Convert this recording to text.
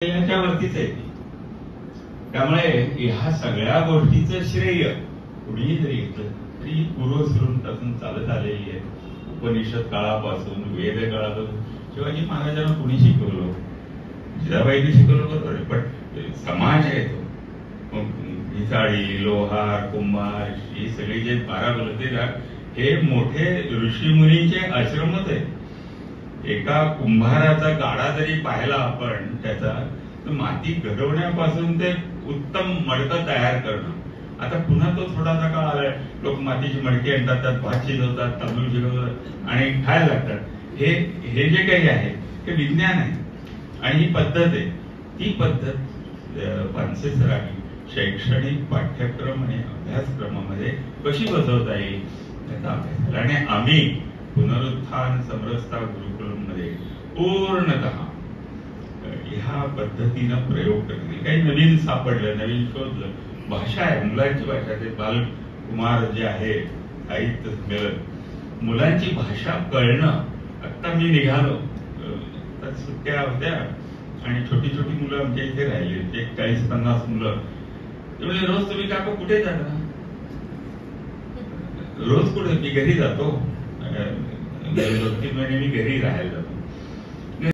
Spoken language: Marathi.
याच्यावरतीच आहे ती. त्यामुळे ह्या सगळ्या गोष्टीचं श्रेय कुणीही जरी घेतलं तरी पूर्वसृंपासून चालत आलेली आहे. उपनिषद काळापासून वेद काळापासून शिवाजी महाराजांना कुणी शिकवलं, जिजाबाईंनी शिकवलं बरोबर आहे, पण समाज आहे तो. भिसाळी, लोहार, कुंभार ही सगळी जे 12 बलुतेदार हे मोठे ऋषीमुनींचे आश्रमच आहे. एका कुंभाराचा गाडा जरी पाहिला आपण त्याचा, तर माती घडवण्यापासून ते उत्तम मडकं तयार करणं. आता पुन्हा तो थोडासा काळ आलाय, लोक मातीची मडकी आणतात, त्यात भात शिजवतात, तांदूळ शिजवतात आणि खायला लागतात. हे जे काही आहे ते विज्ञान आहे आणि ही पद्धत आहे. ती पद्धत पानसे सरांनी शैक्षणिक पाठ्यक्रम आणि अभ्यासक्रमामध्ये कशी बसवता येईल त्याचा अभ्यास केला. आणि आम्ही पुनरुत्थान समरसता गुरुकुलमध्ये पूर्णतः ह्या पद्धतीनं प्रयोग करणे. काही नवीन सापडलं, नवीन शोधलं. भाषा आहे, मुलांची भाषा. ते बालकुमार जे आहे साहित्य संमेलन, मुलांची भाषा कळणं. आता मी निघालो, सुट्ट्या होत्या आणि छोटी छोटी मुलं आमच्या इथे राहिली, 40-50 मुलं. त्यामुळे रोज तुम्ही काका कुठे जाता? रोज कुठे? मी घरी जातो. 2-3 महिने मी घरी राहायला जातो.